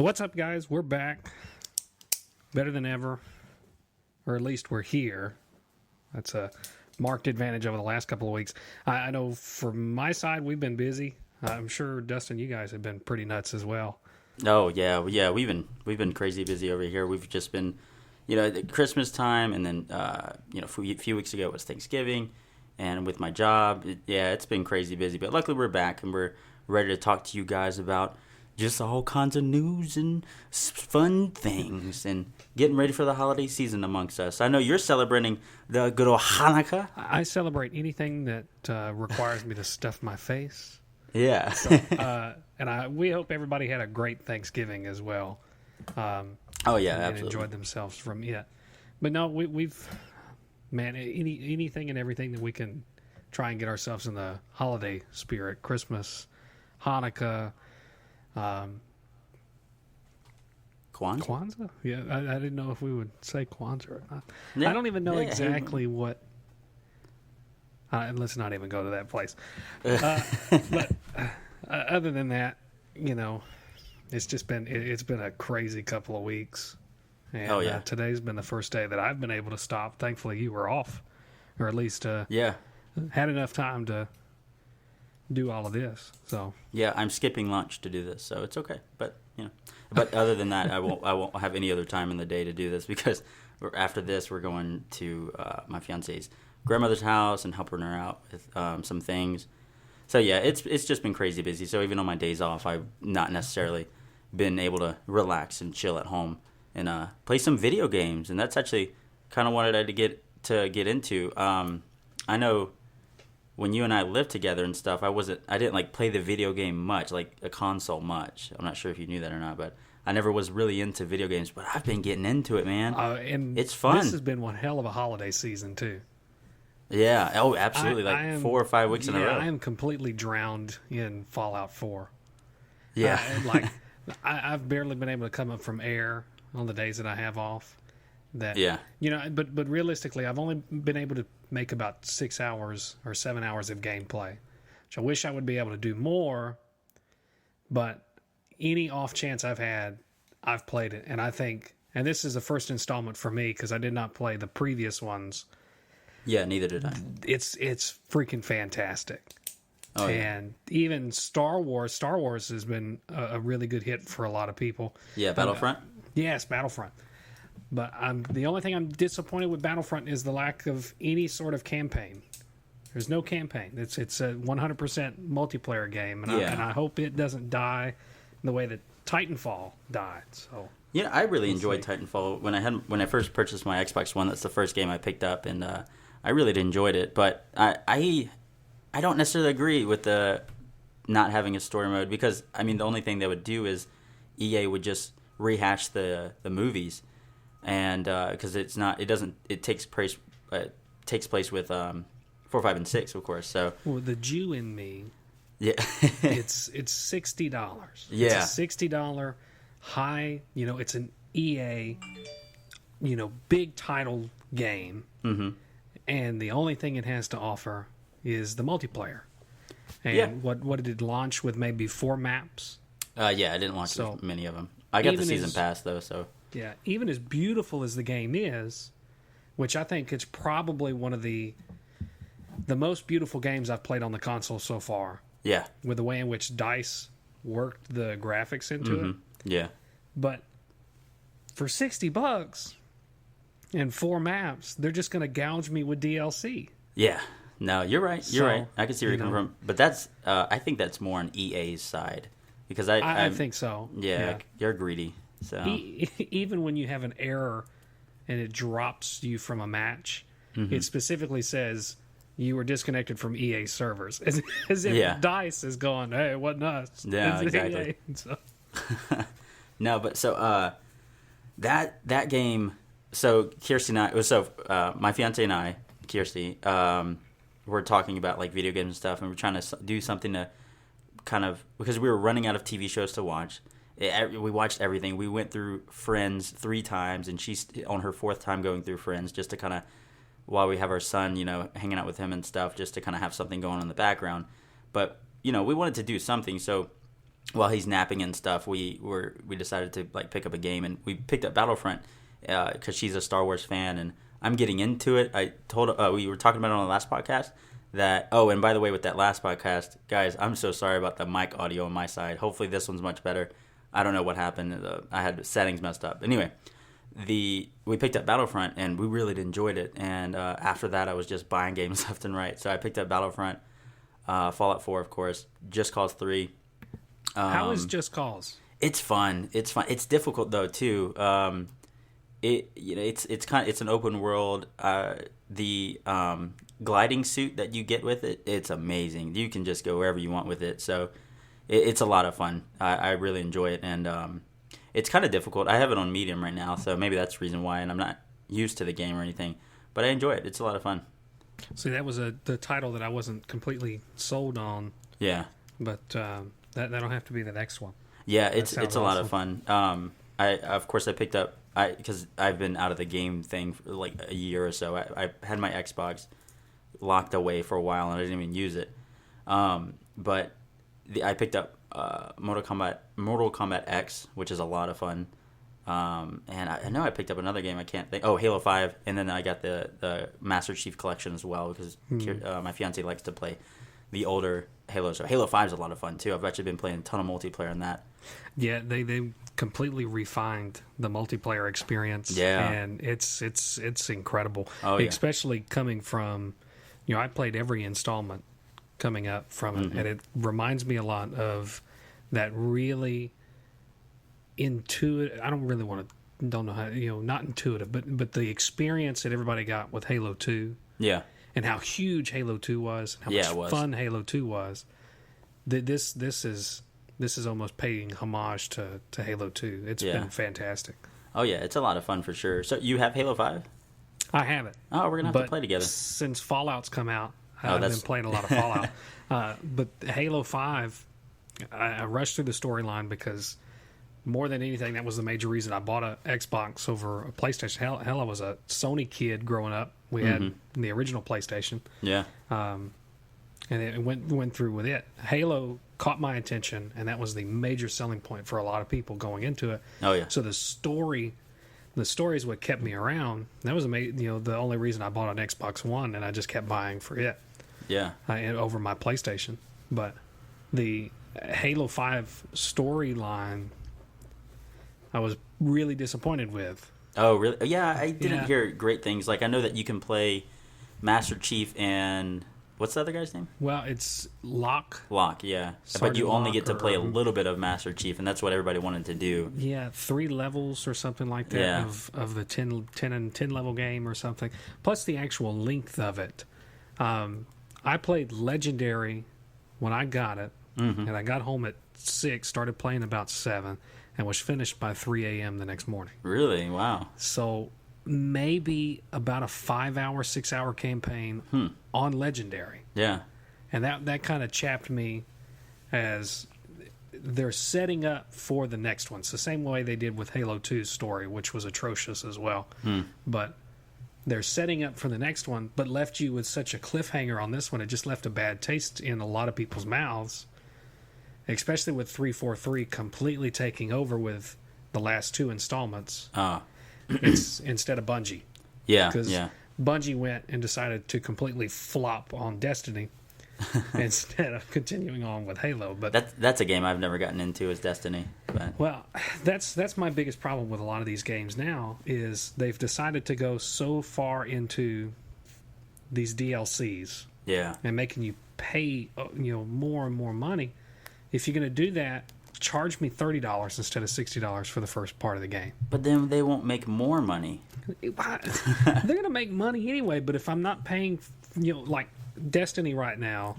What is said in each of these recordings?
So what's up, guys? We're back. Better than ever. Or at least we're here. That's a marked advantage over the last couple of weeks. I know from my side, we've been busy. I'm sure, Dustin, you guys have been pretty nuts as well. Oh yeah. We've been crazy busy over here. We've just been, at Christmas time, and then a few weeks ago it was Thanksgiving, and with my job, it's been crazy busy. But luckily we're back and we're ready to talk to you guys about just all kinds of news and fun things, and getting ready for the holiday season amongst us. I know you're celebrating the good old Hanukkah. I celebrate anything that requires me to stuff my face. Yeah. So, we hope everybody had a great Thanksgiving as well. Oh yeah, and absolutely. enjoyed themselves from it. But no, we've anything and everything that we can try and get ourselves in the holiday spirit. Christmas, Hanukkah, Kwanzaa? Yeah, I didn't know if we would say Kwanzaa or not. Yeah. I don't even know exactly what. Let's not even go to that place. But other than that, it's been a crazy couple of weeks. And today's been the first day that I've been able to stop. Thankfully, you were off, or at least had enough time to do all of this. So yeah, I'm skipping lunch to do this, so it's okay. But but other than that, I won't have any other time in the day to do this, because after this we're going to my fiance's grandmother's house and helping her out with some things. So yeah, it's just been crazy busy. So even on my days off, I've not necessarily been able to relax and chill at home and play some video games. And that's actually kind of what I had to get into. I know when you and I lived together and stuff, I didn't like play the video game much, like a console much. I'm not sure if you knew that or not, but I never was really into video games. But I've been getting into it, man. And it's fun. This has been one hell of a holiday season too. Yeah. Oh, absolutely. I am 4 or 5 weeks in a row. I am completely drowned in Fallout 4. Yeah. I've barely been able to come up from air on the days that I have off. But realistically, I've only been able to make about 6 hours or 7 hours of gameplay, which I wish I would be able to do more. But any off chance I've had, I've played it. And I think, and this is the first installment for me because I did not play the previous ones. Yeah, neither did I. It's freaking fantastic. Oh, yeah. And even Star Wars has been a really good hit for a lot of people. Yeah, Battlefront? Yes, Battlefront. But the only thing I'm disappointed with Battlefront is the lack of any sort of campaign. There's no campaign. It's a 100% multiplayer game, and I hope it doesn't die the way that Titanfall died. So yeah, I really enjoyed Titanfall when I first purchased my Xbox One. That's the first game I picked up, and I really enjoyed it. But I don't necessarily agree with the not having a story mode, because the only thing they would do is EA would just rehash the movies, and because it takes place with 4, 5, and 6, of course. So the Jew in me, yeah, it's $60. Yeah, it's a $60 high. It's an EA, big title game, and the only thing it has to offer is the multiplayer. And what did it launch with? Maybe 4 maps. I didn't launch with many of them. I got the season pass though, so yeah. Even as beautiful as the game is, which I think it's probably one of the most beautiful games I've played on the console so far. Yeah, with the way in which DICE worked the graphics into it. Yeah, but for $60 and 4 maps, they're just going to gouge me with DLC. Yeah. No, you're right. You're right. I can see where you're coming from. But that's, I think that's more on EA's side, because I think so. Yeah, you're greedy. So even when you have an error and it drops you from a match, it specifically says you were disconnected from EA servers, as if DICE is going, hey, it wasn't us. Yeah, exactly. So. No, but so that game. So Kirsty and I. My fiance and I, Kirsty, we're talking about like video games and stuff, and we're trying to do something to kind of, because we were running out of TV shows to watch. We watched everything. We went through Friends 3 times, and she's on her 4th time going through Friends, just to kind of, while we have our son, hanging out with him and stuff, just to kind of have something going on in the background. But we wanted to do something, so while he's napping and stuff, we decided to like pick up a game, and we picked up Battlefront because she's a Star Wars fan, and I'm getting into it. I told we were talking about it on the last podcast that. Oh, and by the way, with that last podcast, guys, I'm so sorry about the mic audio on my side. Hopefully, this one's much better. I don't know what happened. I had settings messed up. Anyway, we picked up Battlefront, and we really enjoyed it. And after that, I was just buying games left and right. So I picked up Battlefront, Fallout 4, of course, Just Cause 3. How is Just Cause? It's fun. It's fun. It's difficult though too. It's an open world. The gliding suit that you get with it, it's amazing. You can just go wherever you want with it. So it's a lot of fun. I really enjoy it, and it's kind of difficult. I have it on medium right now, so maybe that's the reason why. And I'm not used to the game or anything, but I enjoy it. It's a lot of fun. See, that was the title that I wasn't completely sold on. Yeah, but that'll have to be the next one. Yeah, it's a lot of fun. I picked up because I've been out of the game thing for like a year or so. I had my Xbox locked away for a while and I didn't even use it. But I picked up Mortal Kombat X, which is a lot of fun. And I know I picked up another game I can't think. Oh, Halo 5, and then I got the Master Chief Collection as well because my fiance likes to play the older Halo. So Halo 5 is a lot of fun too. I've actually been playing a ton of multiplayer in that. Yeah, they completely refined the multiplayer experience. Yeah, and it's incredible. Oh, yeah. Especially coming from, I played every installment coming up from it, and it reminds me a lot of that really intuitive. I don't know how, not intuitive, but the experience that everybody got with Halo 2. Yeah. And how huge Halo 2 was, and how much fun Halo 2 was. This is almost paying homage to Halo 2. It's been fantastic. Oh yeah, it's a lot of fun for sure. So you have Halo 5? I have it. Oh, we're gonna have to play together. Since Fallout's come out, I've been playing a lot of Fallout. But Halo 5, I rushed through the storyline because more than anything, that was the major reason I bought an Xbox over a PlayStation. Hell, I was a Sony kid growing up. We had the original PlayStation. Yeah. And it went through with it. Halo caught my attention, and that was the major selling point for a lot of people going into it. Oh yeah. So the story is what kept me around. That was the only reason I bought an Xbox One, and I just kept buying for it. Yeah. Over my PlayStation, but the Halo 5 storyline, I was really disappointed with. Oh, really? Yeah, I didn't hear great things. Like, I know that you can play Master Chief and... What's the other guy's name? Well, it's Locke. Locke, yeah. But you only get to play a little bit of Master Chief, and that's what everybody wanted to do. Yeah, 3 levels or something like that of the 10 level game or something. Plus the actual length of it. I played Legendary when I got it, and I got home at 6, started playing about 7, and was finished by 3 a.m. the next morning. Really? Wow. So maybe about a 5-hour, 6-hour campaign on Legendary. Yeah. And that kind of chapped me as they're setting up for the next one. It's the same way they did with Halo 2's story, which was atrocious as well. But they're setting up for the next one, but left you with such a cliffhanger on this one. It just left a bad taste in a lot of people's mouths, especially with 343 completely taking over with the last 2 installments. It's instead of Bungie. Yeah, because Bungie went and decided to completely flop on Destiny instead of continuing on with Halo. But that's a game I've never gotten into, is Destiny. But. Well, that's my biggest problem with a lot of these games now is they've decided to go so far into these DLCs. Yeah. And making you pay more and more money. If you're going to do that, charge me $30 instead of $60 for the first part of the game. But then they won't make more money. They're going to make money anyway, but if I'm not paying, like Destiny right now,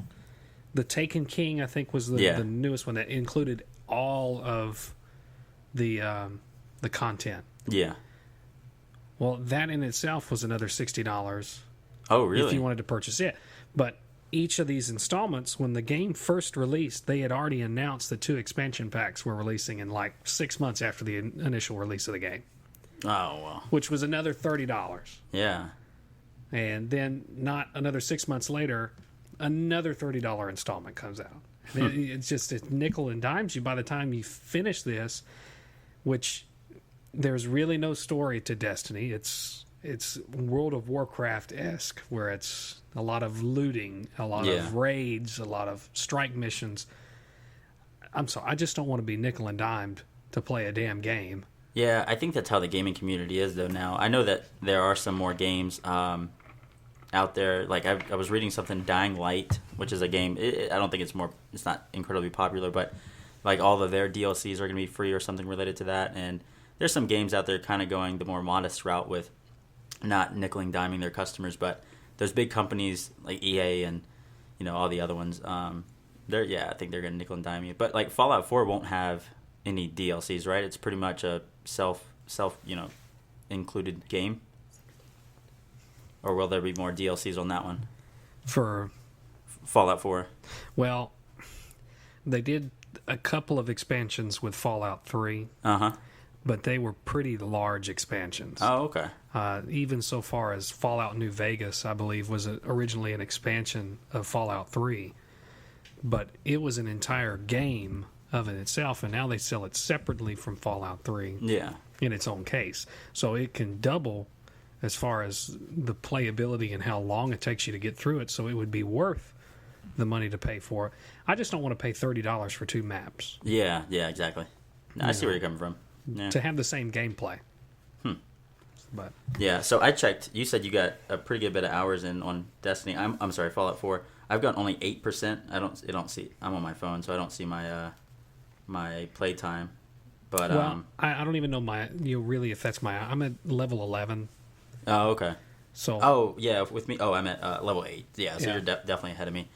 the Taken King, I think, was the newest one that included all of the content. Yeah. Well, that in itself was another $60. Oh, really? If you wanted to purchase it. But each of these installments, when the game first released, they had already announced the 2 expansion packs were releasing in like 6 months after the initial release of the game. Oh, wow. Which was another $30. Yeah. And then not another 6 months later, another $30 installment comes out. It's nickel and dimes you by the time you finish this, which there's really no story to Destiny. It's World of Warcraft-esque, where it's a lot of looting, a lot of raids, a lot of strike missions. I'm sorry, I just don't want to be nickel and dimed to play a damn game. Yeah, I think that's how the gaming community is, though, now. I know that there are some more games out there. Like, I was reading something, Dying Light, which is a game. I don't think it's not incredibly popular, but, like, all of their DLCs are going to be free or something related to that. And there's some games out there kind of going the more modest route with not nickel and diming their customers, but those big companies like EA and, all the other ones, I think they're going to nickel and dime you. But, like, Fallout 4 won't have any DLCs, right? It's pretty much a self included game. Or will there be more DLCs on that one? For Fallout 4. Well, they did a couple of expansions with Fallout 3. Uh-huh. But they were pretty large expansions. Oh, okay. Even so far as Fallout New Vegas, I believe, was originally an expansion of Fallout 3. But it was an entire game of it itself, and now they sell it separately from Fallout 3 in its own case. So it can double as far as the playability and how long it takes you to get through it, so it would be worth the money to pay for it. I just don't want to pay $30 for 2 maps. Yeah, exactly. I see where you're coming from. Yeah. To have the same gameplay. But yeah, so I checked. You said you got a pretty good bit of hours in on Destiny. I'm sorry, Fallout 4. I've got only 8%. I don't see. I'm on my phone, so I don't see my play time. But I don't even know really if that's I'm at level 11. Oh, okay. So with me. Oh, I'm at level 8. Yeah, so you're definitely ahead of me.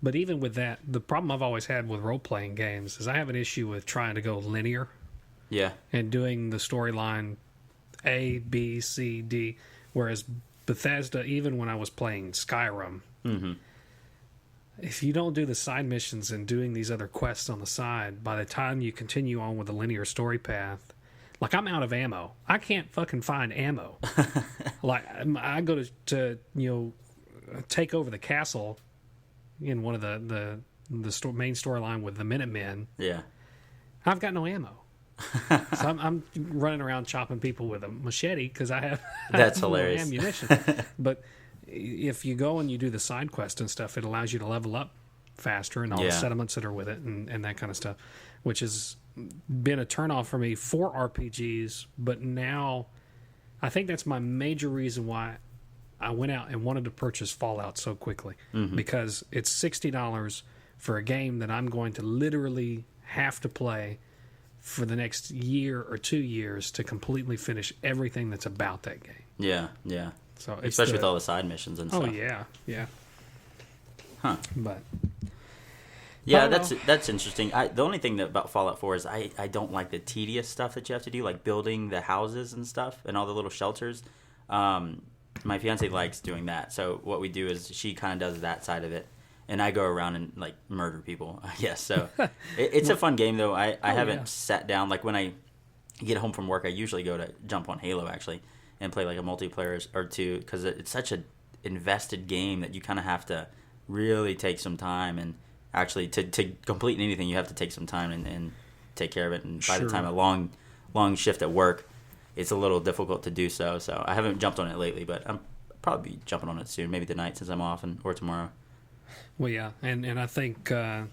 But even with that, the problem I've always had with role-playing games is I have an issue with trying to go linear. Yeah. And doing the storyline A, B, C, D. Whereas Bethesda, even when I was playing Skyrim, if you don't do the side missions and doing these other quests on the side, by the time you continue on with the linear story path, like, I'm out of ammo. I can't fucking find ammo. Like, I go to take over the castle in one of the main storyline with the Minutemen. Yeah. I've got no ammo. So I'm running around chopping people with a machete because I have that's hilarious ammunition. But if you go and you do the side quest and stuff, it allows you to level up faster and all the settlements that are with it and that kind of stuff, which has been a turnoff for me for RPGs. But now I think that's my major reason why I went out and wanted to purchase Fallout so quickly, because it's $60 for a game that I'm going to literally have to play for the next year or 2 years to completely finish everything that's about that game. Yeah. So especially with all the side missions and stuff. Oh yeah. Huh. But yeah, that's interesting. The only thing about Fallout 4 is I don't like the tedious stuff that you have to do, like building the houses and stuff and all the little shelters. My fiance likes doing that, so what we do is she kind of does that side of it. And I go around and, like, murder people, I guess. So it's a fun game, though. I haven't sat down. Like, when I get home from work, I usually go to jump on Halo, actually, and play, like, a multiplayer or two. Because it's such an invested game that you kind of have to really take some time. And actually, to complete anything, you have to take some time and take care of it. And by the time a long shift at work, it's a little difficult to do so. So I haven't jumped on it lately, but I'm probably be jumping on it soon. Maybe tonight since I'm off or tomorrow. Well, yeah, and I think that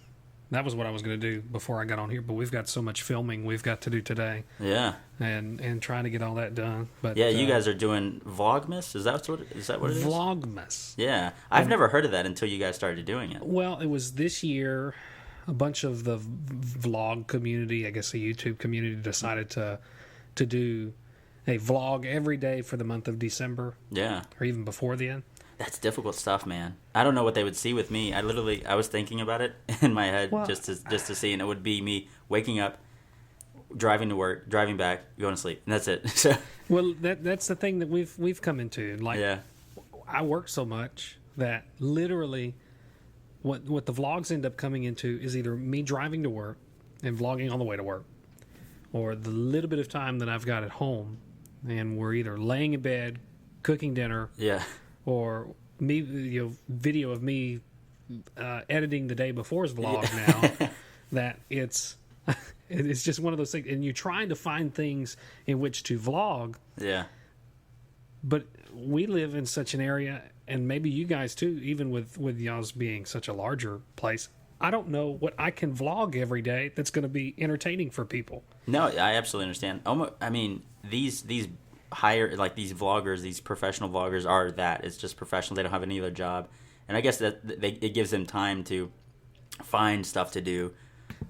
was what I was going to do before I got on here, but we've got so much filming we've got to do today. Yeah. And trying to get all that done. But yeah, you guys are doing Vlogmas? Is that what it is? Vlogmas. Yeah. I've never heard of that until you guys started doing it. Well, it was this year. A bunch of the vlog community, I guess the YouTube community, decided to do a vlog every day for the month of December. Yeah. Or even before then. That's difficult stuff, man. I don't know what they would see with me. I was thinking about it in my head just to see, and it would be me waking up, driving to work, driving back, going to sleep, and that's it. Well, that's the thing that we've come into. Like, yeah. I work so much that literally, what the vlogs end up coming into is either me driving to work and vlogging on the way to work, or the little bit of time that I've got at home, and we're either laying in bed, cooking dinner, yeah. or me, video of me editing the day before's vlog now that it's just one of those things, and you're trying to find things in which to vlog. Yeah. But we live in such an area, and maybe you guys too, even with y'all's being such a larger place. I don't know what I can vlog every day that's going to be entertaining for people. No, I absolutely understand. I mean, these higher, like these vloggers, these professional vloggers are that. It's just professional. They don't have any other job. And I guess that it gives them time to find stuff to do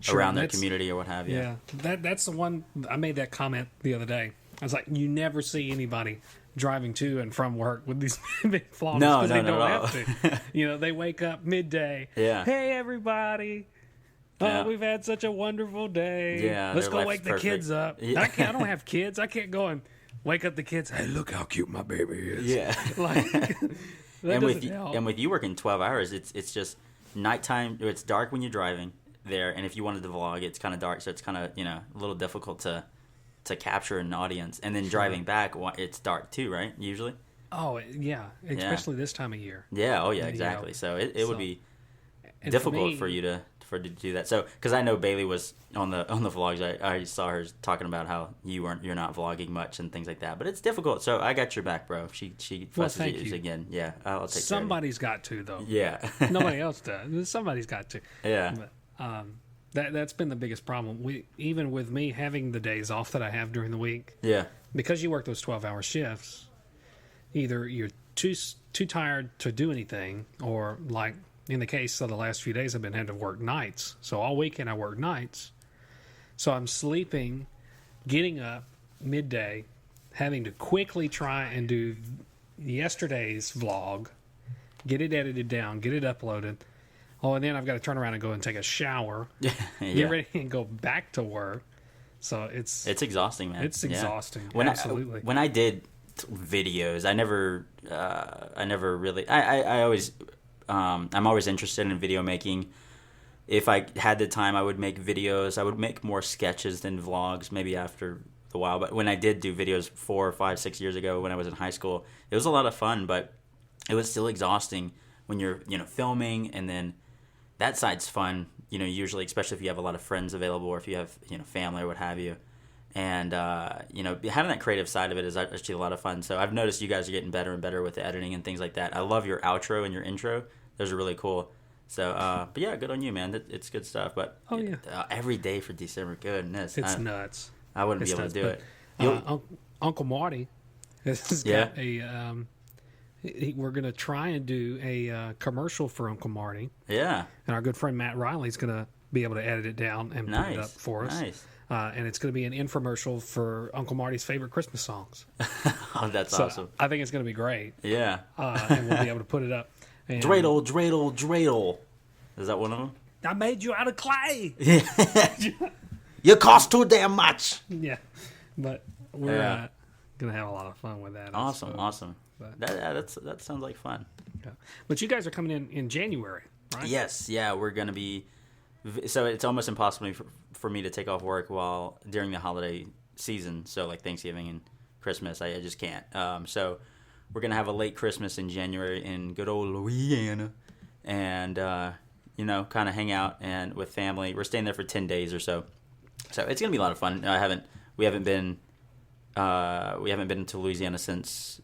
around their community or what have you. Yeah, that's the one. I made that comment the other day. I was like, you never see anybody driving to and from work with these big vlogs because they don't have to. You know, they wake up midday. Yeah. Hey, everybody. Oh, we've had such a wonderful day. Yeah. Let's go wake the kids up. Yeah. I don't have kids. I can't go and wake up the kids. Hey, look how cute my baby is. Yeah. Like, and with you working 12 hours, it's just nighttime. It's dark when you're driving there, and if you wanted to vlog, it's kind of dark, so it's kind of, a little difficult to capture an audience. And then driving back, it's dark too, right? Usually. Oh yeah, especially this time of year. Yeah. Oh yeah, exactly. So it would be difficult for you to do that. So because I know Bailey was on the vlogs, I saw her talking about how you're not vlogging much and things like that. But it's difficult. So I got your back, bro. She fusses at you again. Yeah, I'll take. Somebody's got to though. Yeah. Nobody else does. Somebody's got to. Yeah. But, that's been the biggest problem. Even with me having the days off that I have during the week. Yeah. Because you work those 12-hour shifts, either you're too tired to do anything, or like in the case of the last few days, I've been having to work nights. So all weekend I work nights. So I'm sleeping, getting up midday, having to quickly try and do yesterday's vlog, get it edited down, get it uploaded. Oh, and then I've got to turn around and go and take a shower, get ready and go back to work. So it's exhausting, man. It's exhausting. Absolutely. When I did videos, I never really. I always. I'm always interested in video making. If I had the time, I would make videos. I would make more sketches than vlogs, maybe after a while. But when I did do videos 4, 5, 6 years ago, when I was in high school, it was a lot of fun. But it was still exhausting when you're filming, and then that side's fun. Usually, especially if you have a lot of friends available, or if you have family or what have you. And having that creative side of it is actually a lot of fun. So I've noticed you guys are getting better and better with the editing and things like that. I love your outro and your intro. Those are really cool. So, but yeah, good on you, man. It's good stuff. But every day for December, goodness, it's nuts. I wouldn't be able to do it. Uncle Marty has got a. We're going to try and do a commercial for Uncle Marty. Yeah. And our good friend Matt Riley's going to be able to edit it down and put it up for us. Nice. And it's going to be an infomercial for Uncle Marty's favorite Christmas songs. Oh, that's awesome. I think it's going to be great. Yeah. And we'll be able to put it up. And dreidel, dreidel, dreidel. Is that one of them? I made you out of clay. You cost too damn much. Yeah. But we're going to have a lot of fun with that. Awesome. But, that sounds like fun. Yeah. But you guys are coming in January, right? Yes. Yeah, we're going to be... So it's almost impossible for me to take off work during the holiday season. So like Thanksgiving and Christmas, I just can't. So we're going to have a late Christmas in January in good old Louisiana. And, kind of hang out and with family. We're staying there for 10 days or so. So it's going to be a lot of fun. We haven't been to Louisiana since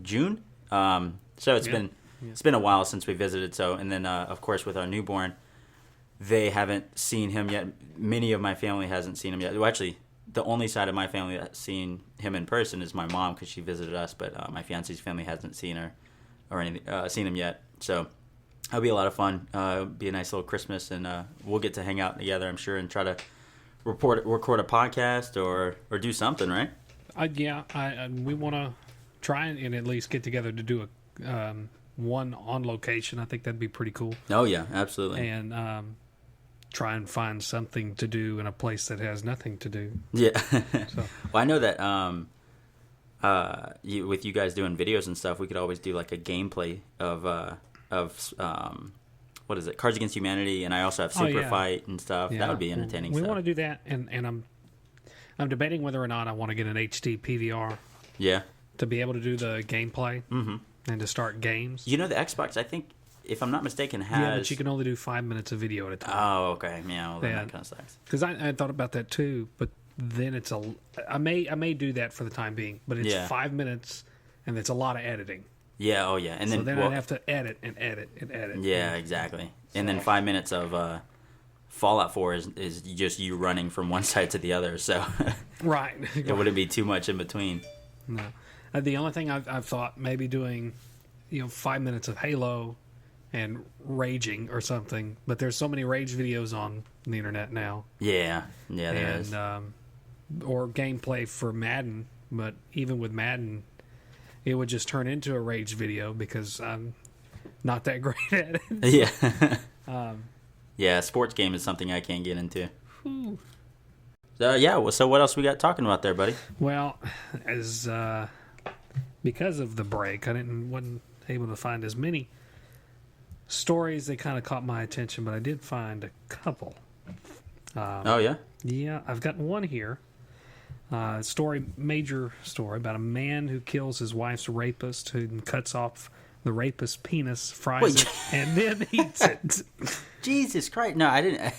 June. So it's been a while since we visited. So, and then, of course, with our newborn, they haven't seen him yet. Many of my family hasn't seen him yet. Well, actually, the only side of my family that's seen him in person is my mom, because she visited us. But my fiance's family hasn't seen her or seen him yet. So it'll be a lot of fun. It'll be a nice little Christmas, and we'll get to hang out together, I'm sure, and try to record a podcast or do something, right? We want to try and at least get together to do a one on location. I think that'd be pretty cool. Oh yeah, absolutely. And try and find something to do in a place that has nothing to do. Yeah. So. Well, I know that with you guys doing videos and stuff, we could always do like a gameplay of what is it, Cards Against Humanity, and I also have Super Fight and stuff. Yeah. That would be entertaining. We want to do that, and I'm debating whether or not I want to get an HD PVR. Yeah. To be able to do the gameplay and to start games. The Xbox, I think if I'm not mistaken, has... Yeah, but you can only do 5 minutes of video at a time. Oh, okay. Yeah, well, then that kind of sucks. Because I thought about that too, but then it's I may do that for the time being, but it's 5 minutes, and it's a lot of editing. Yeah, oh yeah. And so then I'd have to edit and edit and edit. Yeah, exactly. And then 5 minutes of Fallout 4 is just you running from one side to the other, so... Right. It wouldn't be too much in between. No. The only thing I've thought maybe doing, 5 minutes of Halo and raging or something, but there's so many rage videos on the internet now. Yeah, there is. Or gameplay for Madden, but even with Madden, it would just turn into a rage video because I'm not that great at it. Yeah. Yeah, sports game is something I can't get into. Whew. So what else we got talking about there, buddy? Well, because of the break, wasn't able to find as many stories that kind of caught my attention, but I did find a couple. Oh yeah? Yeah, I've got one here. Major story about a man who kills his wife's rapist and cuts off the rapist's penis, fries it, and then eats it. Jesus Christ! No, I didn't.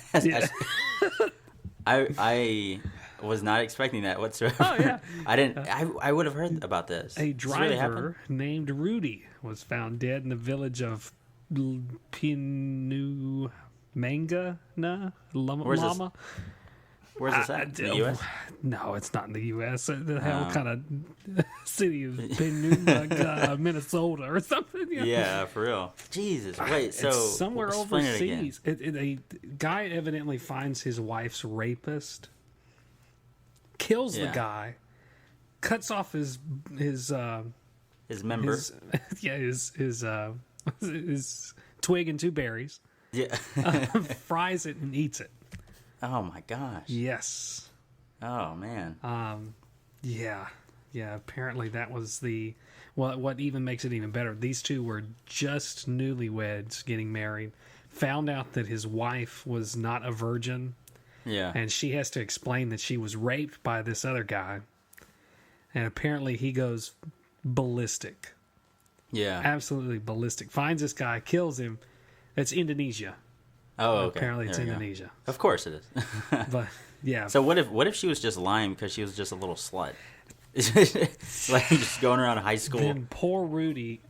I was not expecting that whatsoever. Oh yeah, I didn't. I would have heard about this. A driver named Rudy was found dead in the village of Pinumangana, Lama. Where's this at? In the U.S.? No, it's not in the U.S. The hell kind of city of Pinumangana, Minnesota or something? Yeah, for real. Jesus. Wait, so... It's somewhere overseas. A guy evidently finds his wife's rapist, kills the guy, cuts off his member. His twig and two berries. Yeah. Fries it and eats it. Oh my gosh. Yes. Oh man. Yeah. Apparently that was what even makes it even better. These two were just newlyweds getting married. Found out that his wife was not a virgin. Yeah. And she has to explain that she was raped by this other guy. And apparently he goes ballistic. Yeah. Absolutely ballistic. Finds this guy, kills him. It's Indonesia. Oh, okay. Apparently it's Indonesia. Of course it is. But yeah. So what if she was just lying because she was just a little slut? Like just going around high school. Then poor Rudy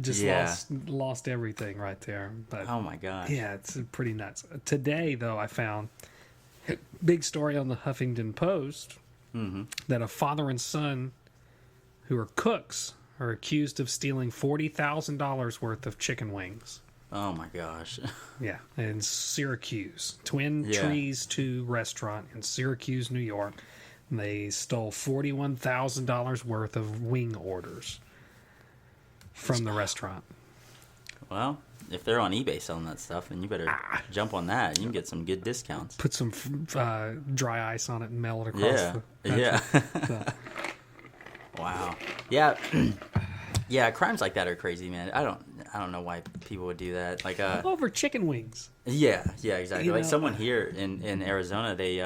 just lost everything right there. But oh my god. Yeah, it's pretty nuts. Today though, I found a big story on the Huffington Post that a father and son who are cooks are accused of stealing $40,000 worth of chicken wings. Oh my gosh. Yeah, in Syracuse. Twin Trees 2 restaurant in Syracuse, New York. They stole $41,000 worth of wing orders from the restaurant. Well, if they're on eBay selling that stuff, then you better jump on that. You can get some good discounts. Put some dry ice on it and mail it across the country. Yeah. So. Wow. Yeah. Yeah, crimes like that are crazy, man. I don't know why people would do that. Like over chicken wings. Yeah, exactly. Like someone here in Arizona, they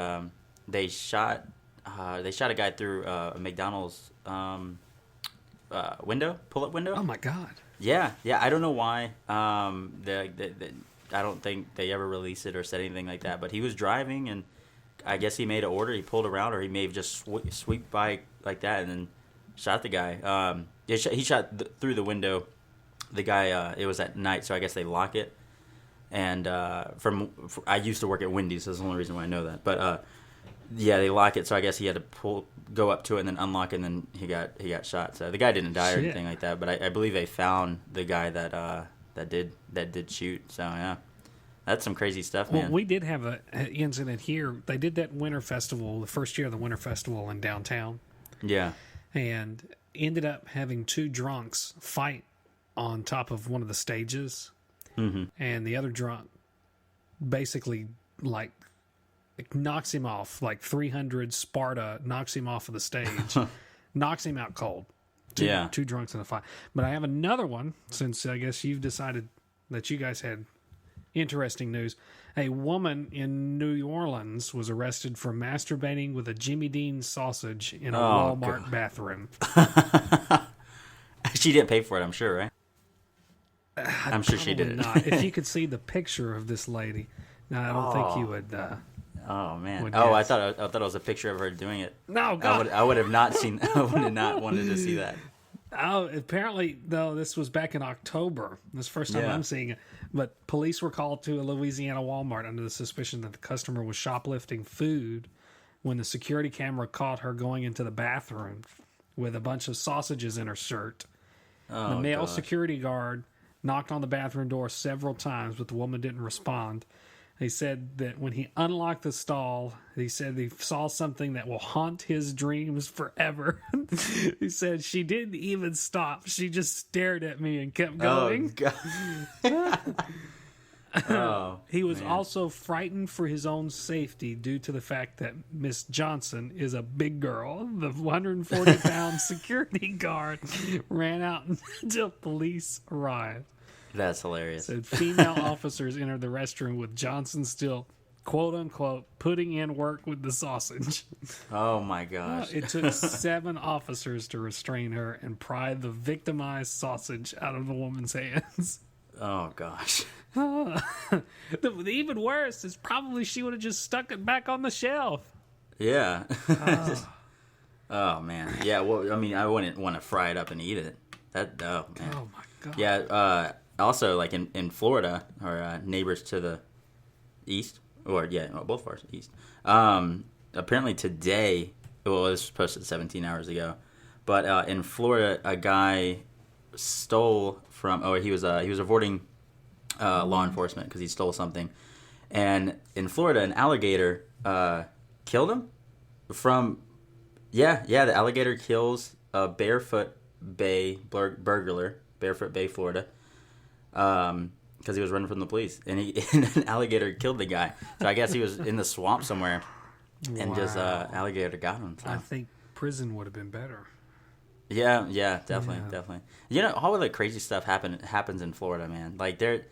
shot a guy through a McDonald's window, pull-up window. Oh my god. Yeah. I don't know why. I don't think they ever released it or said anything like that. But he was driving, and I guess he made an order. He pulled around, or he may have just sweep by like that, and then shot the guy. He shot through the window. The guy, it was at night, so I guess they lock it. And I used to work at Wendy's, so that's the only reason why I know that. But they lock it, so I guess he had to go up to it and then unlock it, and then he got shot. So the guy didn't die or anything like that. But I believe they found the guy that did shoot. So yeah, that's some crazy stuff, man. Well, we did have an incident here. They did that winter festival, the first year of the winter festival in downtown. Yeah, and ended up having two drunks fight on top of one of the stages, and the other drunk basically like knocks him off, like 300 Sparta knocks him off of the stage, knocks him out cold. Two drunks in a fight. But I have another one, since I guess you've decided that you guys had interesting news. A woman in New Orleans was arrested for masturbating with a Jimmy Dean sausage in a Walmart bathroom. She didn't pay for it, I'm sure, right? I'm sure she did it. Not. If you could see the picture of this lady, no, I don't think you would. Oh man! I thought it was a picture of her doing it. No, God. I would have not seen. I would have not wanted to see that. Oh, apparently, though, this was back in October. This is the first time I'm seeing it. But police were called to a Louisiana Walmart under the suspicion that the customer was shoplifting food when the security camera caught her going into the bathroom with a bunch of sausages in her shirt. Oh, the male security guard knocked on the bathroom door several times, but the woman didn't respond. He said that when he unlocked the stall, he said he saw something that will haunt his dreams forever. He said, she didn't even stop. She just stared at me and kept going. Oh, God. He was also frightened for his own safety due to the fact that Miss Johnson is a big girl. The 140-pound security guard ran out until police arrived. That's hilarious. So female officers entered the restroom with Johnson still, quote unquote, putting in work with the sausage. Oh my gosh. It took 7 officers to restrain her and pry the victimized sausage out of the woman's hands. Oh gosh. Even worse is probably she would have just stuck it back on the shelf. Yeah. Oh man. Yeah, well, I mean, I wouldn't want to fry it up and eat it. Oh man. Oh my God. Yeah, also, like in Florida, our neighbors to the east, both of ours east. Apparently today, well, it was posted 17 hours ago, but in Florida, a guy stole from. He was avoiding law enforcement because he stole something, and in Florida, an alligator killed him. The alligator kills a Barefoot Bay burglar, Barefoot Bay, Florida. Because he was running from the police, and an alligator killed the guy. So I guess he was in the swamp somewhere, and just alligator got him. So. I think prison would have been better. Yeah, definitely. You know, all of the crazy stuff happens in Florida, man. Like the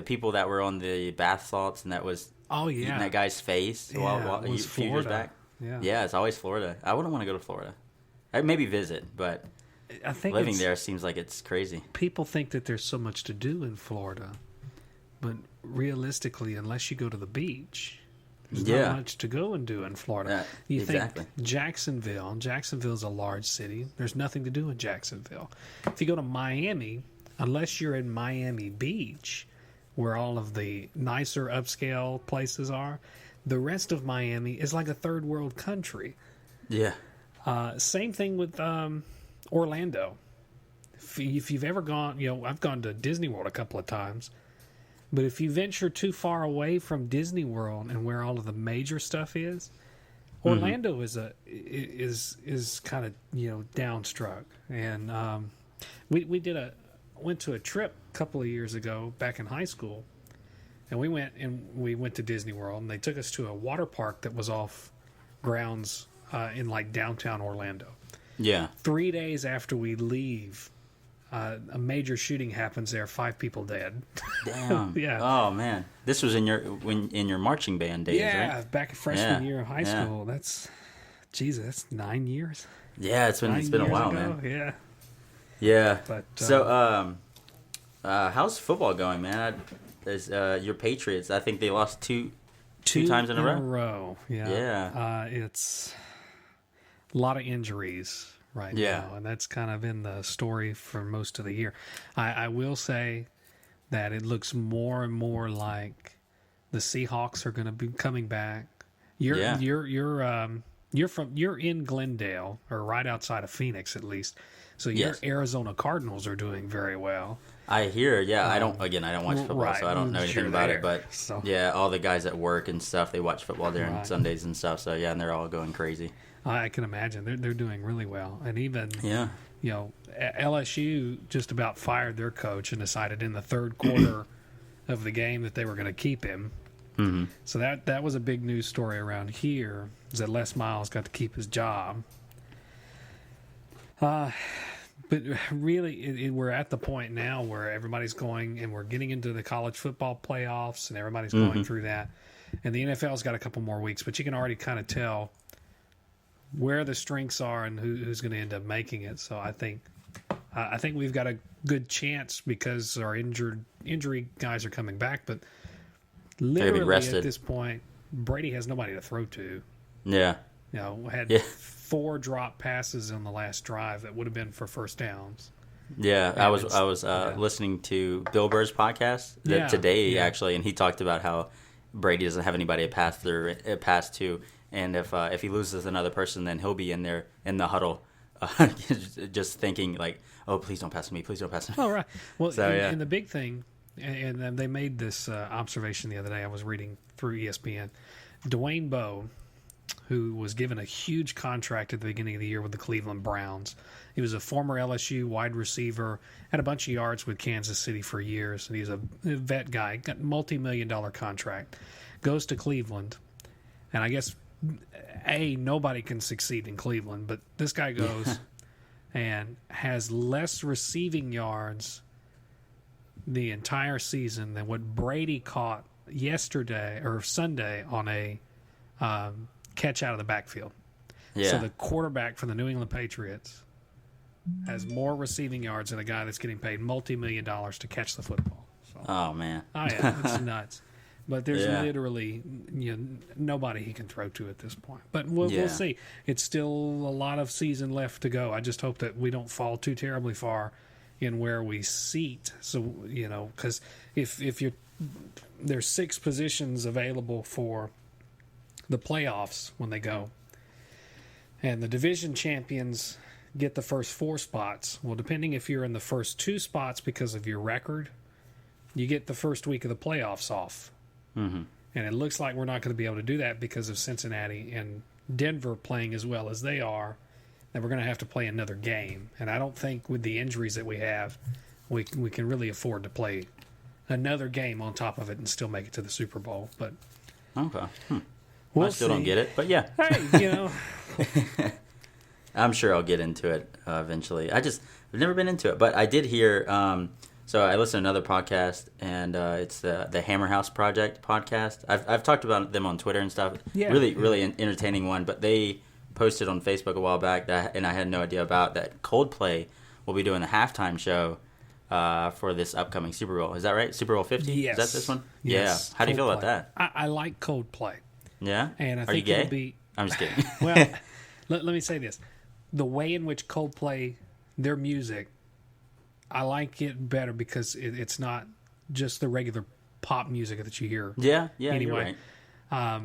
people that were on the bath salts and that was eating that guy's face while a few years back. Yeah, it's always Florida. I wouldn't want to go to Florida. I'd maybe visit, but. I think living there seems like it's crazy. People think that there's so much to do in Florida, but realistically, unless you go to the beach, there's not much to go and do in Florida. You think Jacksonville's a large city. There's nothing to do in Jacksonville. If you go to Miami, unless you're in Miami Beach, where all of the nicer upscale places are, the rest of Miami is like a third world country. Yeah. Same thing with Orlando. If you've ever gone, I've gone to Disney World a couple of times, but if you venture too far away from Disney World and where all of the major stuff is, Orlando is kind of downstruck. And we went to a trip a couple of years ago back in high school, and we went to Disney World, and they took us to a water park that was off grounds in like downtown Orlando. Yeah. 3 days after we leave, a major shooting happens there. 5 people dead. Damn. Yeah. Oh man, this was in your marching band days, right? Yeah, back in freshman year of high school. That's 9 years. Yeah, it's been a while, ago. man. Yeah. Yeah. But so, how's football going, man? Your Patriots? I think they lost two times in a row. Yeah. Yeah. It's a lot of injuries right now, and that's kind of been the story for most of the year. I will say that it looks more and more like the Seahawks are going to be coming back. You're in Glendale, or right outside of Phoenix at least. So your Arizona Cardinals are doing very well. I hear, I don't watch football, so I don't know anything about it. But all the guys at work and stuff, they watch football during Sundays and stuff. So and they're all going crazy. I can imagine they're doing really well, and even LSU just about fired their coach and decided in the third quarter of the game that they were going to keep him. Mm-hmm. So that was a big news story around here, is that Les Miles got to keep his job. But really, we're at the point now where everybody's going, and we're getting into the college football playoffs, and everybody's going through that. And the NFL's got a couple more weeks, but you can already kind of tell where the strengths are and who's going to end up making it. So I think I think we've got a good chance because our injury guys are coming back, but literally at this point, Brady has nobody to throw to. Yeah. Had 4 drop passes on the last drive that would have been for first downs. Yeah, I was listening to Bill Burr's podcast today actually, and he talked about how Brady doesn't have anybody to pass to, and if he loses another person, then he'll be in there in the huddle, just thinking like, oh, please don't pass to me, please don't pass to me. Oh, right. Well, and the big thing, and they made this observation the other day. I was reading through ESPN. Dwayne Bowe, who was given a huge contract at the beginning of the year with the Cleveland Browns. He was a former LSU wide receiver, had a bunch of yards with Kansas City for years, and he's a vet guy, got a multi-million-dollar contract, goes to Cleveland, and I guess, nobody can succeed in Cleveland, but this guy goes and has less receiving yards the entire season than what Brady caught yesterday or Sunday on a catch out of the backfield. Yeah. So the quarterback for the New England Patriots has more receiving yards than a guy that's getting paid multi-million dollars to catch the football. So, oh, man. Oh, yeah, it's nuts. But there's literally nobody he can throw to at this point. But we'll see. It's still a lot of season left to go. I just hope that we don't fall too terribly far in where we seat. So, because if you're there's 6 positions available for the playoffs when they go, and the division champions get the first 4 spots. Well, depending if you're in the first 2 spots because of your record, you get the first week of the playoffs off. Mm-hmm. And it looks like we're not going to be able to do that because of Cincinnati and Denver playing as well as they are, that we're going to have to play another game. And I don't think with the injuries that we have, we can really afford to play another game on top of it and still make it to the Super Bowl. But okay. I still don't get it, but yeah. Hey, I'm sure I'll get into it eventually. I've never been into it, but I did hear. So I listened to another podcast, and it's the Hammer House Project podcast. I've talked about them on Twitter and stuff. Yeah. Really entertaining one. But they posted on Facebook a while back and I had no idea about that. Coldplay will be doing the halftime show for this upcoming Super Bowl. Is that right? Super Bowl 50? Yes. Is that this one? Yes. Yeah. How do you feel about that? I like Coldplay. Yeah? And I Are think you gay? it'll be. I'm just kidding. Well, let me say this. The way in which Coldplay, their music, I like it better because it's not just the regular pop music that you hear. Yeah, anyway. You're right.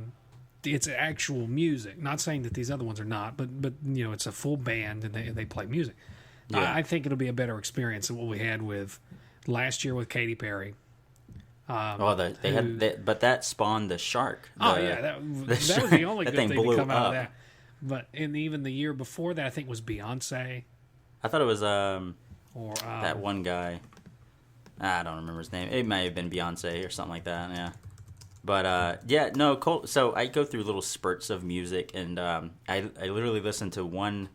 It's actual music. Not saying that these other ones are not, but it's a full band and they play music. Yeah. I think it'll be a better experience than what we had with last year with Katy Perry. But that spawned the Shark. That was the only good thing to come out of that. But even the year before that, I think was Beyonce. I thought it was that one guy. I don't remember his name. It may have been Beyonce or something like that. Yeah, but cool. So I go through little spurts of music, and I literally listen to one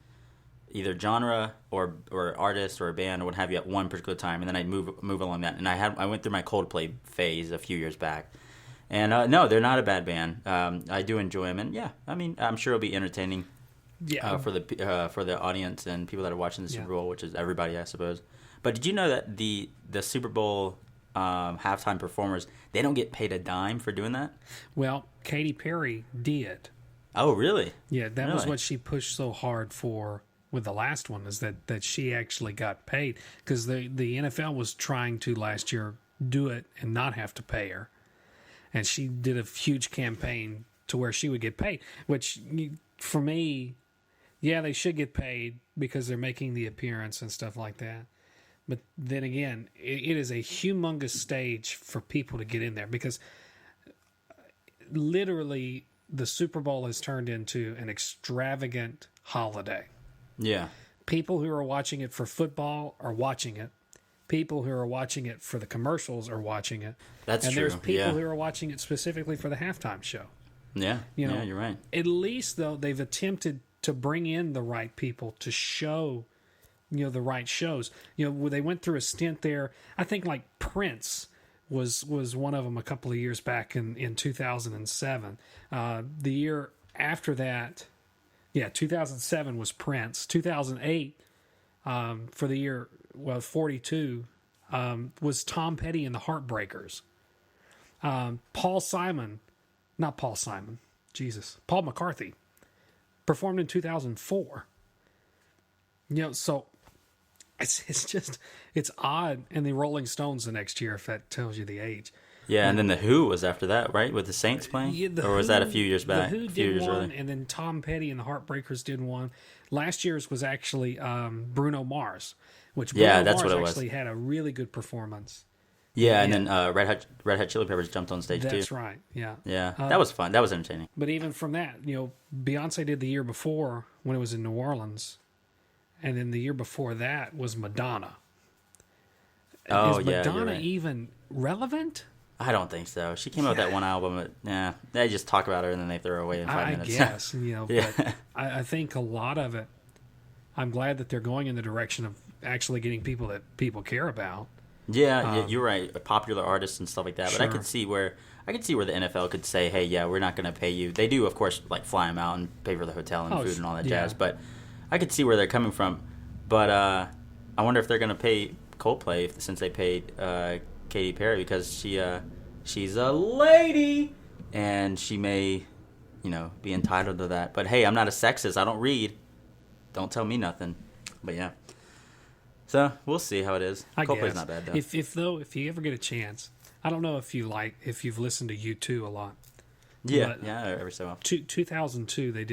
either genre or artist or a band or what have you at one particular time, and then I move along that. And I went through my Coldplay phase a few years back. And no, they're not a bad band. I do enjoy them, and I mean, I'm sure it'll be entertaining for the audience and people that are watching the Super Bowl, which is everybody, I suppose. But did you know that the Super Bowl halftime performers, they don't get paid a dime for doing that? Well, Katy Perry did. Oh, really? Yeah, that was what she pushed so hard for with the last one, is that she actually got paid, because the NFL was trying to last year do it and not have to pay her. And she did a huge campaign to where she would get paid, which for me, they should get paid because they're making the appearance and stuff like that. But then again, it is a humongous stage for people to get in there, because literally the Super Bowl has turned into an extravagant holiday. Yeah. People who are watching it for football are watching it. People who are watching it for the commercials are watching it. That's true. And there's people who are watching it specifically for the halftime show. Yeah. You're right. At least, though, they've attempted to bring in the right people to show, the right shows. They went through a stint there. I think like Prince was one of them a couple of years back in 2007. The year after that, 2007 was Prince. 2008 for the year, 42, was Tom Petty and the Heartbreakers. Paul McCarthy performed in 2004. So it's odd. And the Rolling Stones the next year, if that tells you the age. Yeah, and then the Who was after that, right? With the Saints playing? Yeah, or was that a few years back? The Who did one, and then Tom Petty and the Heartbreakers did one. Last year's was actually Bruno Mars, which Bruno Mars actually had a really good performance. Yeah, and then Red Hot Chili Peppers jumped on stage too. That's right. Yeah. Yeah, that was fun. That was entertaining. But even from that, Beyonce did the year before when it was in New Orleans, and then the year before that was Madonna. Is Madonna even relevant? I don't think so. She came out with that one album. They just talk about her and then they throw her away in 5 minutes. I guess, but I think a lot of it, I'm glad that they're going in the direction of actually getting people that people care about. Yeah, you're right. Popular artists and stuff like that. But sure. I could see where the NFL could say, hey, yeah, we're not going to pay you. They do, of course, like fly them out and pay for the hotel and food and all that jazz. But I could see where they're coming from. But I wonder if they're going to pay Coldplay since they paid Katy Perry, because she's a lady and she may, be entitled to that. But hey, I'm not a sexist. I don't read. Don't tell me nothing. But yeah. So we'll see how it is. Coldplay's not bad though. If you ever get a chance, I don't know if you've listened to U2 a lot. Yeah, every so often. 2002 they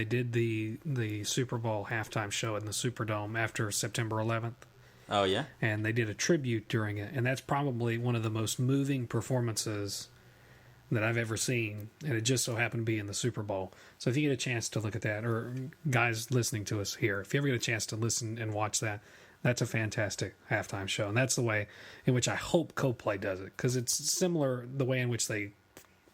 did the Super Bowl halftime show in the Superdome after September 11th. Oh yeah. And they did a tribute during it, and that's probably one of the most moving performances that I've ever seen, and it just so happened to be in the Super Bowl. So if you get a chance to look at that, or guys listening to us here, if you ever get a chance to listen and watch that, that's a fantastic halftime show. And that's the way in which I hope Coldplay does it, because it's similar the way in which they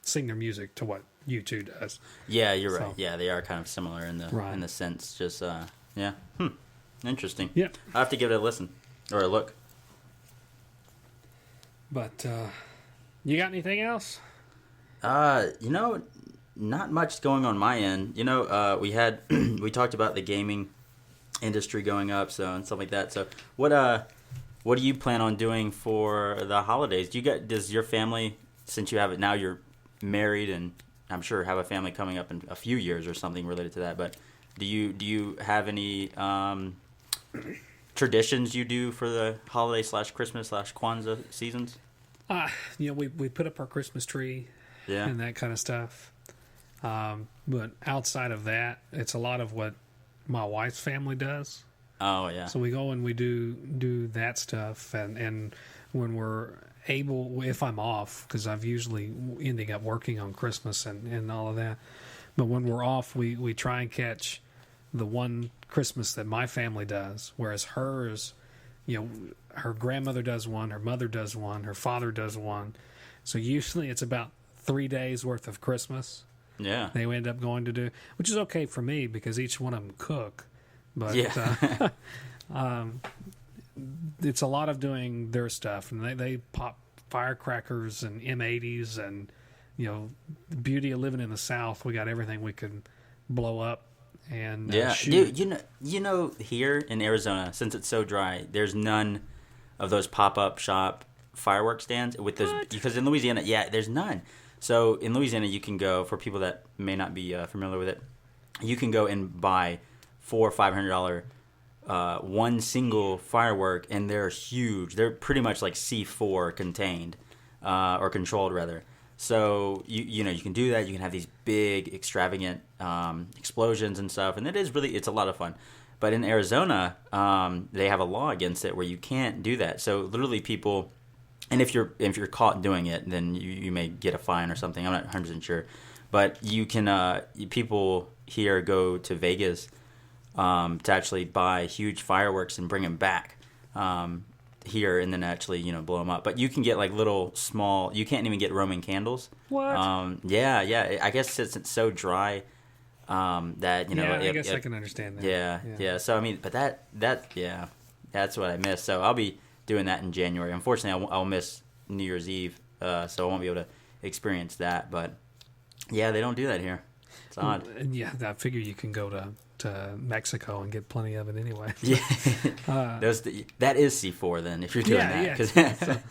sing their music to what U2 does. Yeah, you're right. Yeah, they are kind of similar in the sense. Just interesting. Yeah, I have to give it a listen or a look. But you got anything else? Not much going on my end. We talked about the gaming industry going up, and stuff like that. So what do you plan on doing for the holidays? Does your family, since you have it now, you're married and I'm sure have a family coming up in a few years or something related to that, but do you have any traditions you do for the holiday / Christmas / Kwanzaa seasons? We put up our Christmas tree. Yeah. And that kind of stuff. But outside of that, it's a lot of what my wife's family does. Oh, yeah. So we go and we do that stuff. And when we're able, if I'm off, because I've usually ending up working on Christmas and all of that. But when we're off, we try and catch the one Christmas that my family does, whereas hers, her grandmother does one, her mother does one, her father does one. So usually it's about 3 days worth of Christmas. Yeah. They end up going to do, which is okay for me because each one of them cook. But it's a lot of doing their stuff, and they pop firecrackers and M80s, and the beauty of living in the South, we got everything we can blow up and shoot. Dude, here in Arizona, since it's so dry, there's none of those pop-up shop fireworks stands with those, because in Louisiana, there's none. So in Louisiana, you can go, for people that may not be familiar with it, you can go and buy $400 or $500 one single firework, and they're huge. They're pretty much like C4 contained or controlled rather. So you can do that. You can have these big, extravagant explosions and stuff, and it's a lot of fun. But in Arizona, they have a law against it where you can't do that. So literally, people. And if you're caught doing it, then you may get a fine or something. I'm not 100% sure, but you can. People here go to Vegas to actually buy huge fireworks and bring them back here, and then actually blow them up. But you can get like little small. You can't even get Roman candles. What? Yeah. I guess since it's so dry, that I guess I can understand that. Yeah. So I mean, but that's what I miss. So I'll be doing that in January. Unfortunately, I'll miss New Year's Eve, so I won't be able to experience that. But yeah, they don't do that here. It's odd. Yeah, I figure you can go to to Mexico and get plenty of it anyway. Yeah, that is C4 then if you're doing that.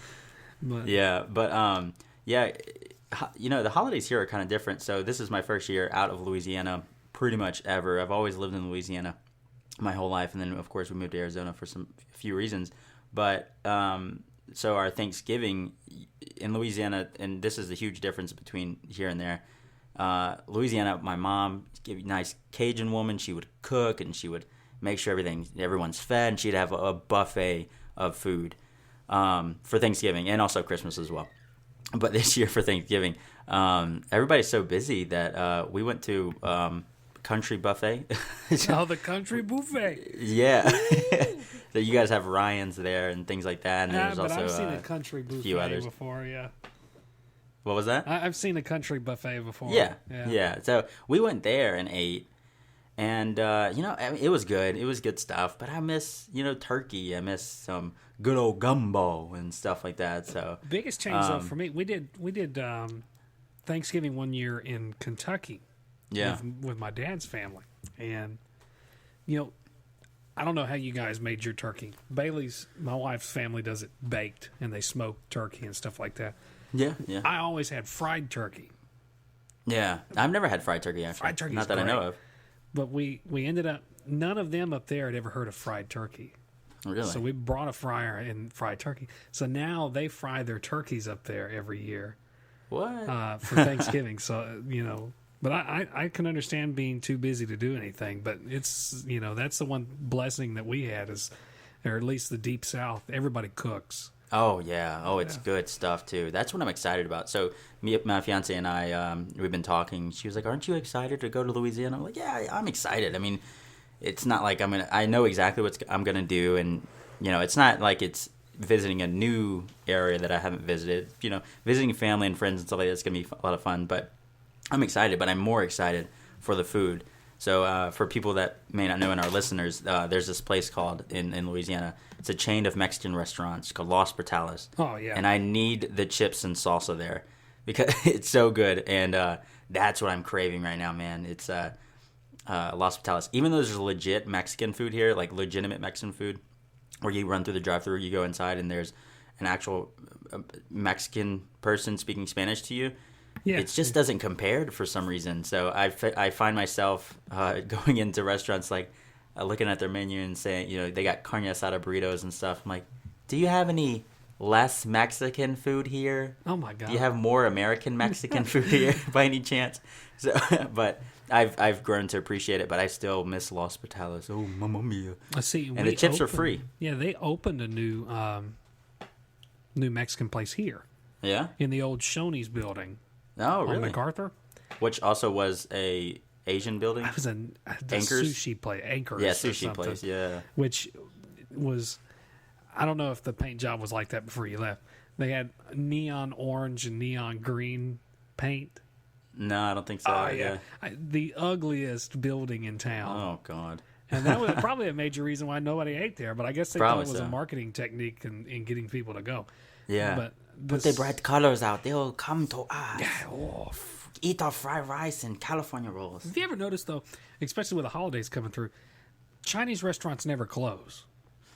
The holidays here are kind of different. So this is my first year out of Louisiana, pretty much ever. I've always lived in Louisiana my whole life, and then of course we moved to Arizona for a few reasons. But so our Thanksgiving in Louisiana, and this is the huge difference between here and there. Louisiana, my mom, nice Cajun woman. She would cook and she would make sure everyone's fed, and she'd have a buffet of food for Thanksgiving and also Christmas as well. But this year for Thanksgiving, everybody's so busy that we went to country buffet. The country buffet. Yeah. So you guys have Ryan's there and things like that. And there's also I've seen a country buffet before, yeah. What was that? I've seen a country buffet before. Yeah. So we went there and ate. And, it was good. It was good stuff. But I miss, turkey. I miss some good old gumbo and stuff like that. So biggest change, though, for me, we did Thanksgiving one year in Kentucky. Yeah. With my dad's family. And, I don't know how you guys made your turkey. Bailey's, my wife's family, does it baked, and they smoke turkey and stuff like that. Yeah. I always had fried turkey. Yeah. I've never had fried turkey, actually. Fried turkey, not that great. I know of. But we ended up, none of them up there had ever heard of fried turkey. Really? So we brought a fryer and fried turkey. So now they fry their turkeys up there every year. What? For Thanksgiving. So, but I can understand being too busy to do anything. But it's, that's the one blessing that we had or at least the Deep South, everybody cooks. Oh, yeah. Oh, it's good stuff, too. That's what I'm excited about. So my fiance and I, we've been talking. She was like, aren't you excited to go to Louisiana? I'm like, yeah, I'm excited. I mean, it's not like I know exactly what I'm going to do. And, it's not like it's visiting a new area that I haven't visited. Visiting family and friends and stuff like that's going to be a lot of fun. But I'm excited, but I'm more excited for the food. So for people that may not know and our listeners, there's this place called in Louisiana. It's a chain of Mexican restaurants called Los Portales. Oh, yeah. And I need the chips and salsa there because it's so good. And that's what I'm craving right now, man. It's Los Portales. Even though there's legit Mexican food here, like legitimate Mexican food, where you run through the drive-thru, you go inside, and there's an actual Mexican person speaking Spanish to you. Yeah. It just doesn't compare for some reason. So I find myself going into restaurants like looking at their menu and saying, they got carne asada burritos and stuff. I'm like, do you have any less Mexican food here? Oh, my God. Do you have more American Mexican food here by any chance? So, but I've grown to appreciate it, but I still miss Los Portales. Oh, mamma mia. And the chips are free. Yeah, they opened a new Mexican place here. Yeah? In the old Shoney's building. Oh, really? On MacArthur. Which also was a Asian building? It was a sushi place. Anchors. Yeah, sushi place, yeah. Which was, I don't know if the paint job was like that before you left. They had neon orange and neon green paint. No, I don't think so. Oh, yeah. The ugliest building in town. Oh, God. And that was probably a major reason why nobody ate there. But I guess they thought it was a marketing technique in getting people to go. Yeah. But put the bright colors out. They'll come to us. Yeah. Eat our fried rice and California rolls. Have you ever noticed, though, especially with the holidays coming through, Chinese restaurants never close?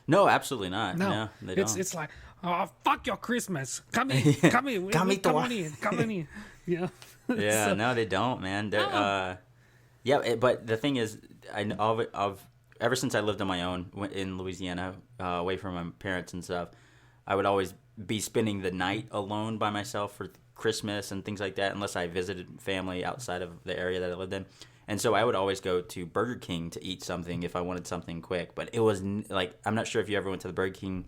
No, absolutely not. No, they don't. It's like, oh, fuck your Christmas. Come in. Come in. Come in. Yeah. Yeah, no, they don't, man. But the thing is, ever since I lived on my own in Louisiana, away from my parents and stuff, I would always be spending the night alone by myself for Christmas and things like that, unless I visited family outside of the area that I lived in. And so I would always go to Burger King to eat something if I wanted something quick. But it was like, I'm not sure if you ever went to the Burger King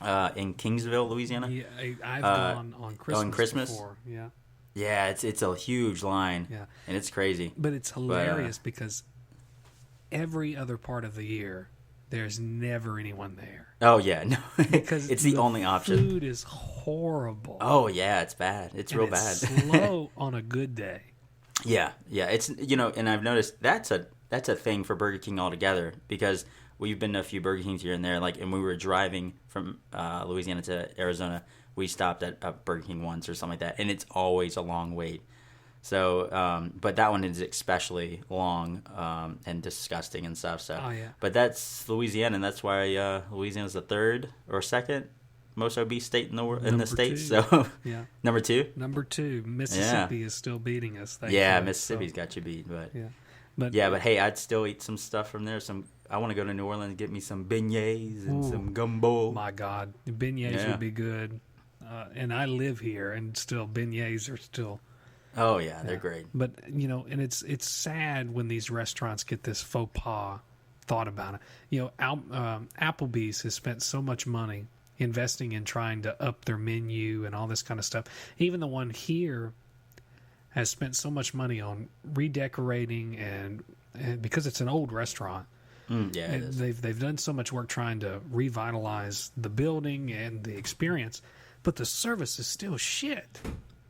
in Kingsville, Louisiana. Yeah, I've gone on Christmas before. Yeah. Yeah, it's a huge line. Yeah. And it's crazy. But it's hilarious because every other part of the year, there's never anyone there. Oh, yeah. No. Because it's the only option. Food is horrible. Oh, yeah, it's bad. It's real bad. Slow on a good day. Yeah. It's, and I've noticed that's a thing for Burger King altogether, because we've been to a few Burger Kings here and there, like, and we were driving from Louisiana to Arizona, we stopped at Burger King once or something like that, and it's always a long wait. So, but that one is especially long and disgusting and stuff. So, but that's Louisiana, and that's why Louisiana's the third or second most obese state in the state. So, number two. Number two, Mississippi is still beating us. Mississippi's got you beat, but hey, I'd still eat some stuff from there. I want to go to New Orleans and get me some beignets and some gumbo. My God, beignets would be good. And I live here, and still beignets are still. Oh yeah, they're great. But and it's sad when these restaurants get this faux pas thought about it. Applebee's has spent so much money investing in trying to up their menu and all this kind of stuff. Even the one here has spent so much money on redecorating and because it's an old restaurant. They've done so much work trying to revitalize the building and the experience, but the service is still shit.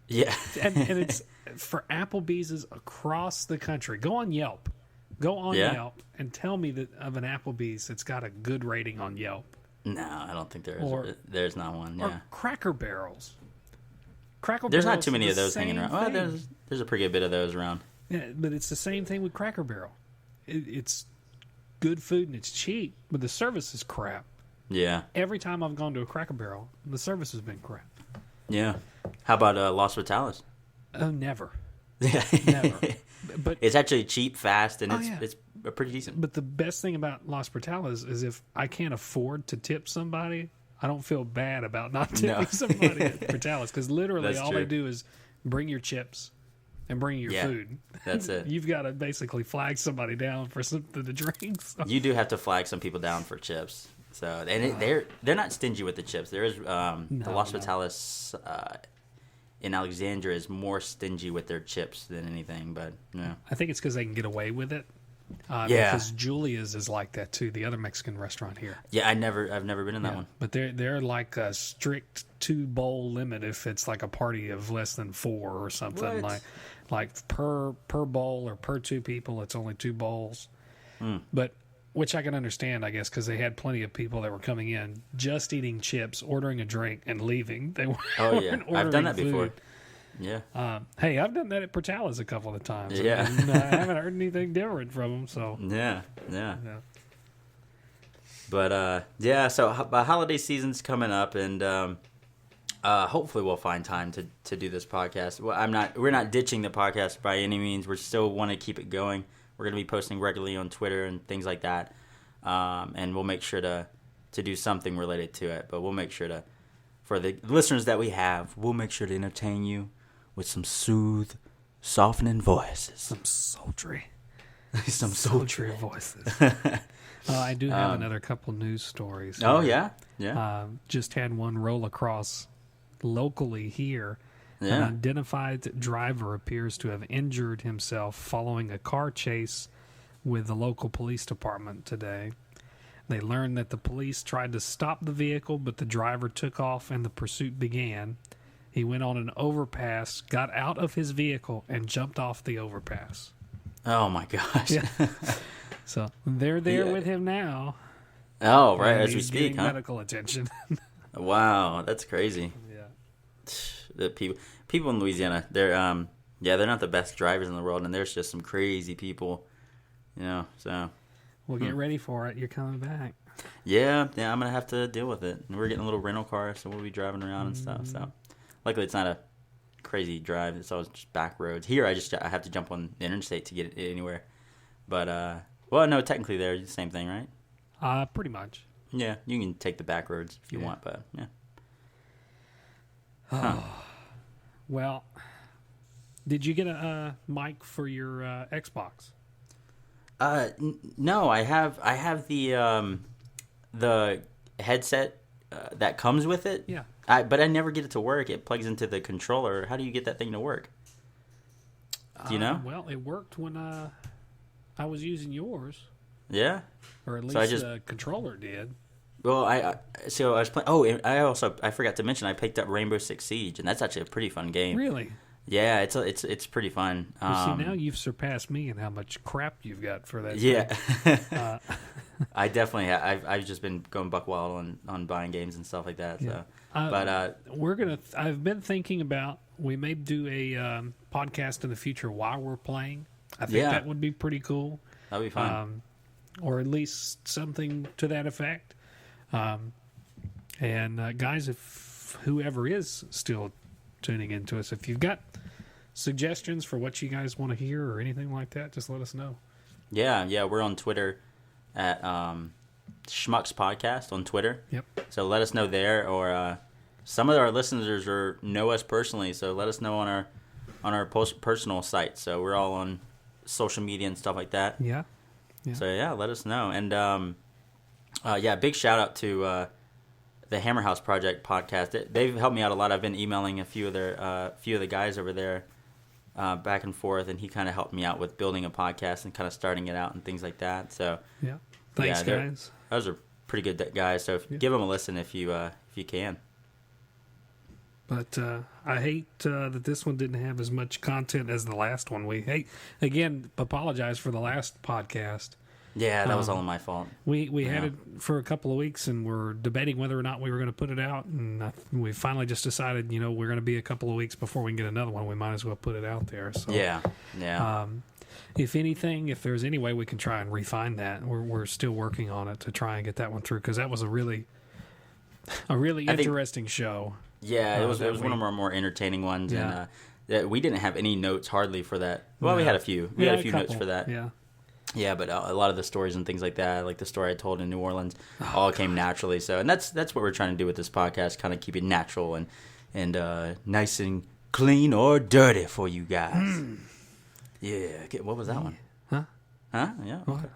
Yeah, and it's for Applebee's across the country. Go on Yelp. Yelp and tell me that of an Applebee's that's got a good rating on Yelp. No, I don't think there is. There's not one. Or Cracker Barrels. There's not too many of those hanging around. Well, there's a pretty good bit of those around. Yeah, but it's the same thing with Cracker Barrel. It's good food and it's cheap, but the service is crap. Yeah. Every time I've gone to a Cracker Barrel, the service has been crap. Yeah. How about Los Vitales? Oh, never. Yeah. Never. But it's actually cheap, fast, and it's pretty decent. But the best thing about Los Vitales is if I can't afford to tip somebody, I don't feel bad about not tipping somebody at Vitales, because literally they do is bring your chips and bring your food. That's it. You've got to basically flag somebody down for something to drink. So. You do have to flag some people down for chips. So and they're not stingy with the chips. There is the Los Vitales in Alexandria is more stingy with their chips than anything, but I think it's because they can get away with it. Because Julia's is like that too, the other Mexican restaurant here. Yeah, I've never been in that one. But they're like a strict 2-bowl limit if it's like a party of less than 4 or something. Like per bowl or per 2 people, it's only 2 bowls. But which I can understand, I guess, because they had plenty of people that were coming in just eating chips, ordering a drink, and leaving. They weren't I've done that food. before. Yeah. Hey, I've done that at Portales a couple of times. Yeah. And I haven't heard anything different from them. So. Yeah. But so holiday season's coming up, and hopefully we'll find time to do this podcast. Well, we're not ditching the podcast by any means. We still want to keep it going. We're going to be posting regularly on Twitter and things like that. And we'll make sure to do something related to it. But we'll make sure to, for the listeners that we have, we'll make sure to entertain you with some softening voices. Some sultry. Some sultry voices. I do have another couple news stories. Oh, yeah? Yeah. Just had one roll across locally here. An identified driver appears to have injured himself following a car chase with the local police department today. They learned that the police tried to stop the vehicle, but the driver took off and the pursuit began. He went on an overpass, got out of his vehicle, and jumped off the overpass. Oh, my gosh. Yeah. So they're there with him now. Oh, right, as we speak, huh? Medical attention. Wow, that's crazy. Yeah. The people in Louisiana, they're not the best drivers in the world, and there's just some crazy people, so. Well, get ready for it. You're coming back. Yeah, I'm gonna have to deal with it. And we're getting a little rental car, so we'll be driving around and stuff. So, luckily, it's not a crazy drive. It's always just back roads. Here, I have to jump on the interstate to get it anywhere. But no, technically they're the same thing, right? Pretty much. Yeah, you can take the back roads if you want, but yeah. Well, did you get a mic for your Xbox? No, I have the headset that comes with it. Yeah. But I never get it to work. It plugs into the controller. How do you get that thing to work? Do you know? Well, it worked when I was using yours. Yeah. Or at least the controller did. Well, I was playing. Oh, I forgot to mention I picked up Rainbow Six Siege, and that's actually a pretty fun game. Really? Yeah, it's pretty fun. See, now you've surpassed me in how much crap you've got for that. Yeah. I definitely have. I've just been going buck wild on buying games and stuff like that. So, but I've been thinking about we may do a podcast in the future while we're playing. I think that would be pretty cool. That'd be fun. Or at least something to that effect. And guys, if whoever is still tuning into us, if you've got suggestions for what you guys want to hear or anything like that, just let us know. Yeah, we're on Twitter at Schmucks Podcast on Twitter. Yep. So let us know there, or some of our listeners know us personally, so let us know on our personal sites. So we're all on social media and stuff like that. Yeah. So let us know. And big shout out to the Hammer House Project podcast. They've helped me out a lot. I've been emailing a few of the guys over there back and forth, and he kind of helped me out with building a podcast and kind of starting it out and things like that. So thanks, guys. Those are pretty good guys. So give them a listen if you can. But I hate that this one didn't have as much content as the last one. Apologize for the last podcast. Yeah, that was all my fault. We had it for a couple of weeks, and we're debating whether or not we were going to put it out. And we finally just decided, we're going to be a couple of weeks before we can get another one. We might as well put it out there. So yeah. If anything, if there's any way we can try and refine that, we're still working on it to try and get that one through, because that was a really interesting show. Yeah, it was one of our more entertaining ones, and we didn't have any notes hardly for that. Well, we had a few. We had a few notes for that. Yeah. Yeah, but a lot of the stories and things like that, like the story I told in New Orleans, all came naturally. So, and that's what we're trying to do with this podcast, kind of keep it natural and nice and clean or dirty for you guys. Yeah. Okay, what was that one? Huh? Yeah. Okay.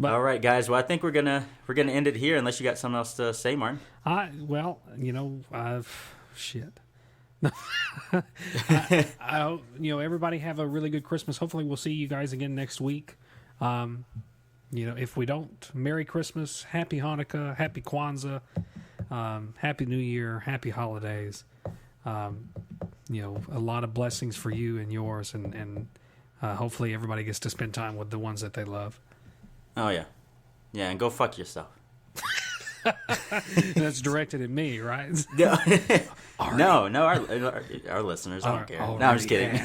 All right, guys. Well, I think we're gonna end it here, unless you got something else to say, Martin. Shit. I hope everybody have a really good Christmas. Hopefully we'll see you guys again next week. If we don't, Merry Christmas, Happy Hanukkah, Happy Kwanzaa, Happy New Year, Happy Holidays. A lot of blessings for you and yours, and hopefully everybody gets to spend time with the ones that they love. Oh yeah, and go fuck yourself. That's directed at me, right? No, our listeners don't care. No, I'm just kidding.